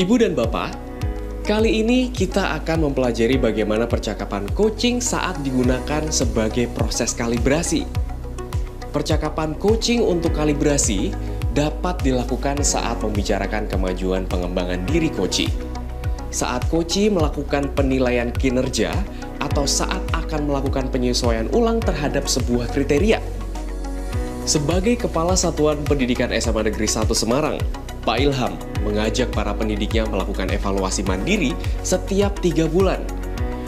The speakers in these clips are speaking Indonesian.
Ibu dan Bapak, kali ini kita akan mempelajari bagaimana percakapan coaching saat digunakan sebagai proses kalibrasi. Percakapan coaching untuk kalibrasi dapat dilakukan saat membicarakan kemajuan pengembangan diri coachee, saat coachee melakukan penilaian kinerja, atau saat akan melakukan penyesuaian ulang terhadap sebuah kriteria. Sebagai Kepala Satuan Pendidikan SMA Negeri 1 Semarang, Pak Ilham mengajak para pendidiknya melakukan evaluasi mandiri setiap 3 bulan.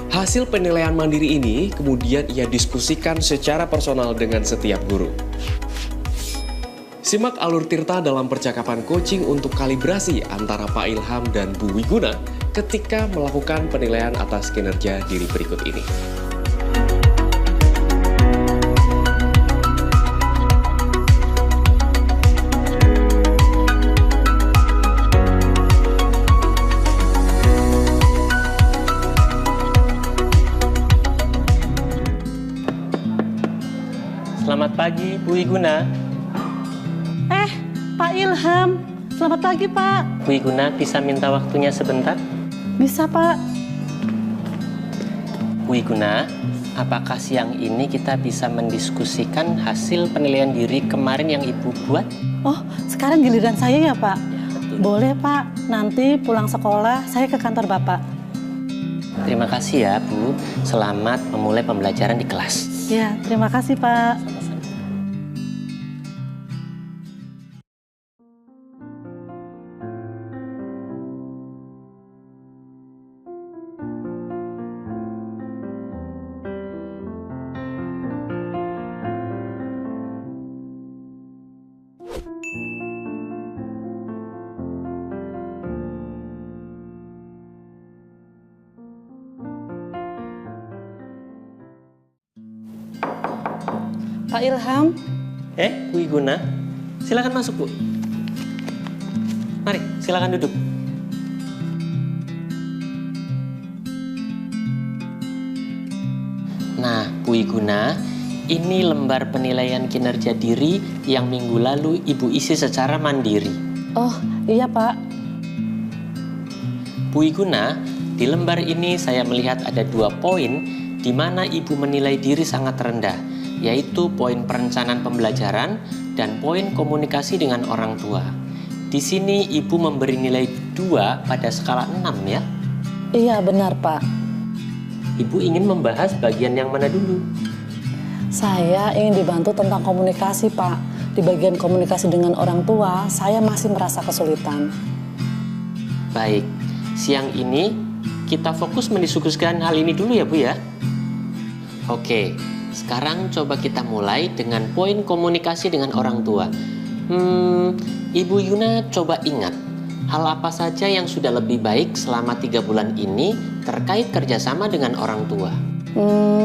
Hasil penilaian mandiri ini kemudian ia diskusikan secara personal dengan setiap guru. Simak alur Tirta dalam percakapan coaching untuk kalibrasi antara Pak Ilham dan Bu Wiguna ketika melakukan penilaian atas kinerja diri berikut ini. Selamat pagi, Bu Wiguna. Pak Ilham. Selamat pagi, Pak. Bu Wiguna bisa minta waktunya sebentar? Bisa, Pak. Bu Wiguna, apakah siang ini kita bisa mendiskusikan hasil penilaian diri kemarin yang Ibu buat? Oh, sekarang giliran saya ya, Pak? Ya, betul. Boleh, Pak. Nanti pulang sekolah, saya ke kantor Bapak. Terima kasih ya, Bu. Selamat memulai pembelajaran di kelas. Ya, terima kasih, Pak. Pak Ilham. Bu Wiguna, silakan masuk, Bu. Mari, silakan duduk. Nah, Bu Wiguna, ini lembar penilaian kinerja diri yang minggu lalu Ibu isi secara mandiri. Oh, iya, Pak. Bu Wiguna, di lembar ini saya melihat ada 2 poin di mana Ibu menilai diri sangat rendah, yaitu poin perencanaan pembelajaran dan poin komunikasi dengan orang tua. Di sini Ibu memberi nilai 2 pada skala 6 ya? Iya, benar, Pak. Ibu ingin membahas bagian yang mana dulu? Saya ingin dibantu tentang komunikasi, Pak. Di bagian komunikasi dengan orang tua, saya masih merasa kesulitan. Baik, siang ini kita fokus mendiskusikan hal ini dulu ya, Bu ya? Oke. Sekarang coba kita mulai dengan poin komunikasi dengan orang tua. Ibu Yuna coba ingat, hal apa saja yang sudah lebih baik selama 3 bulan ini terkait kerjasama dengan orang tua?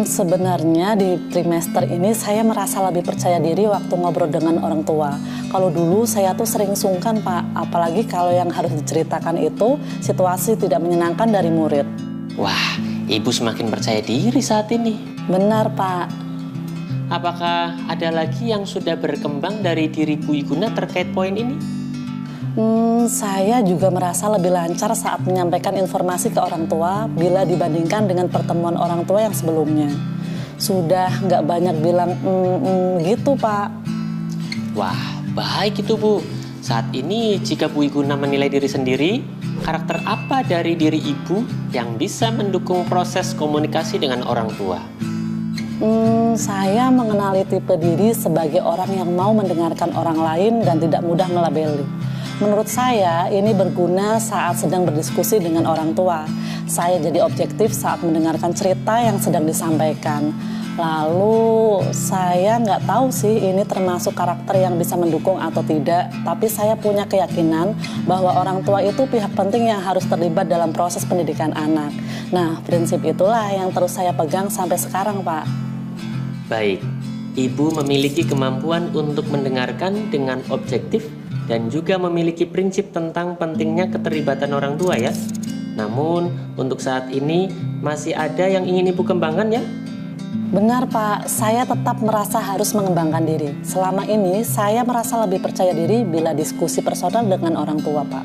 Sebenarnya di trimester ini saya merasa lebih percaya diri waktu ngobrol dengan orang tua. Kalau dulu saya tuh sering sungkan, Pak. Apalagi kalau yang harus diceritakan itu situasi tidak menyenangkan dari murid. Wah, Ibu semakin percaya diri saat ini. Benar, Pak. Apakah ada lagi yang sudah berkembang dari diri Bu Iguna terkait poin ini? Saya juga merasa lebih lancar saat menyampaikan informasi ke orang tua bila dibandingkan dengan pertemuan orang tua yang sebelumnya. Sudah nggak banyak bilang gitu, Pak. Wah, baik itu, Bu. Saat ini jika Bu Iguna menilai diri sendiri, karakter apa dari diri Ibu yang bisa mendukung proses komunikasi dengan orang tua? Saya mengenali tipe diri sebagai orang yang mau mendengarkan orang lain dan tidak mudah melabeli. Menurut saya, ini berguna saat sedang berdiskusi dengan orang tua. Saya jadi objektif saat mendengarkan cerita yang sedang disampaikan. Lalu, saya nggak tahu sih ini termasuk karakter yang bisa mendukung atau tidak, tapi saya punya keyakinan bahwa orang tua itu pihak penting yang harus terlibat dalam proses pendidikan anak. Nah, prinsip itulah yang terus saya pegang sampai sekarang, Pak. Baik, Ibu memiliki kemampuan untuk mendengarkan dengan objektif dan juga memiliki prinsip tentang pentingnya keterlibatan orang tua ya. Namun, untuk saat ini masih ada yang ingin Ibu kembangkan ya? Benar, Pak. Saya tetap merasa harus mengembangkan diri. Selama ini, saya merasa lebih percaya diri bila diskusi personal dengan orang tua, Pak.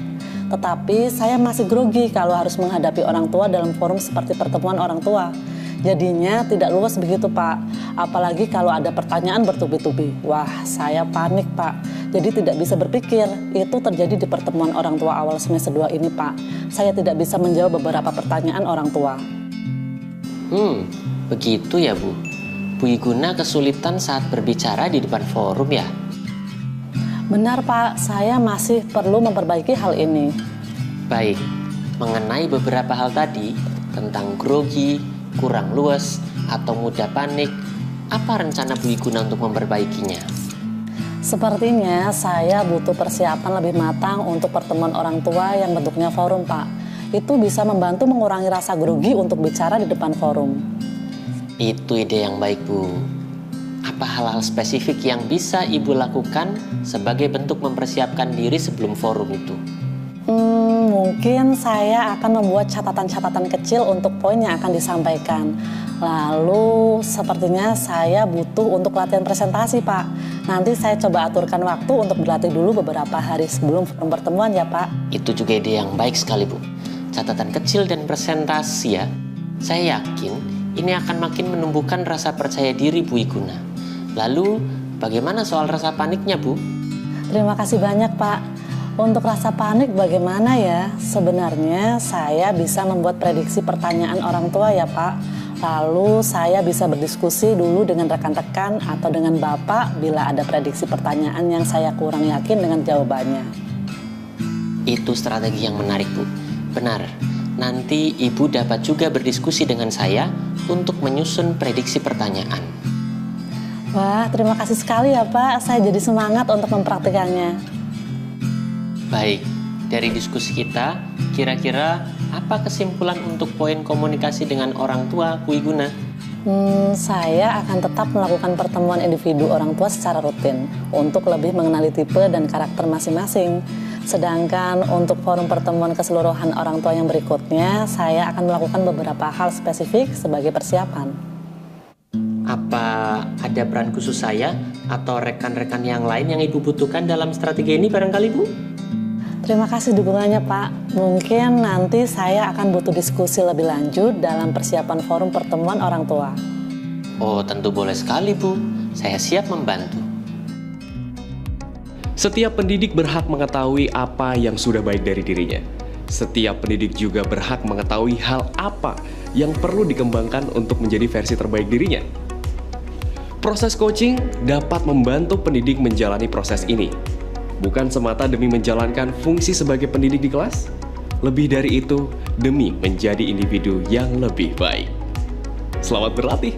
Tetapi saya masih grogi kalau harus menghadapi orang tua dalam forum seperti pertemuan orang tua. Jadinya tidak luas begitu Pak, apalagi kalau ada pertanyaan bertubi-tubi. Wah, saya panik Pak, jadi tidak bisa berpikir. Itu terjadi di pertemuan orang tua awal semester 2 ini Pak. Saya tidak bisa menjawab beberapa pertanyaan orang tua. Begitu ya Bu. Bu Iguna kesulitan saat berbicara di depan forum ya? Benar Pak, saya masih perlu memperbaiki hal ini. Baik, mengenai beberapa hal tadi, tentang grogi, kurang luas, atau mudah panik, apa rencana Bu Iguna untuk memperbaikinya? Sepertinya saya butuh persiapan lebih matang untuk pertemuan orang tua yang bentuknya forum Pak. Itu bisa membantu mengurangi rasa grogi untuk bicara di depan forum. Itu ide yang baik Bu. Apa hal-hal spesifik yang bisa Ibu lakukan sebagai bentuk mempersiapkan diri sebelum forum itu? Mungkin saya akan membuat catatan-catatan kecil untuk poin yang akan disampaikan. Lalu sepertinya saya butuh untuk latihan presentasi Pak. Nanti saya coba aturkan waktu untuk berlatih dulu beberapa hari sebelum pertemuan ya Pak. Itu juga ide yang baik sekali Bu. Catatan kecil dan presentasi ya. Saya yakin ini akan makin menumbuhkan rasa percaya diri Bu Iguna. Lalu bagaimana soal rasa paniknya Bu? Terima kasih banyak Pak. Untuk rasa panik bagaimana ya? Sebenarnya saya bisa membuat prediksi pertanyaan orang tua ya Pak. Lalu saya bisa berdiskusi dulu dengan rekan-rekan atau dengan Bapak bila ada prediksi pertanyaan yang saya kurang yakin dengan jawabannya. Itu strategi yang menarik Bu. Benar, nanti Ibu dapat juga berdiskusi dengan saya untuk menyusun prediksi pertanyaan. Wah, terima kasih sekali ya Pak. Saya jadi semangat untuk mempraktikannya. Baik, dari diskusi kita, kira-kira apa kesimpulan untuk poin komunikasi dengan orang tua Bu Iguna? Saya akan tetap melakukan pertemuan individu orang tua secara rutin untuk lebih mengenali tipe dan karakter masing-masing. Sedangkan untuk forum pertemuan keseluruhan orang tua yang berikutnya, saya akan melakukan beberapa hal spesifik sebagai persiapan. Apa ada peran khusus saya atau rekan-rekan yang lain yang Ibu butuhkan dalam strategi ini barangkali Bu? Terima kasih dukungannya Pak. Mungkin nanti saya akan butuh diskusi lebih lanjut dalam persiapan forum pertemuan orang tua. Oh, tentu boleh sekali Bu. Saya siap membantu. Setiap pendidik berhak mengetahui apa yang sudah baik dari dirinya. Setiap pendidik juga berhak mengetahui hal apa yang perlu dikembangkan untuk menjadi versi terbaik dirinya. Proses coaching dapat membantu pendidik menjalani proses ini. Bukan semata demi menjalankan fungsi sebagai pendidik di kelas, lebih dari itu demi menjadi individu yang lebih baik. Selamat berlatih!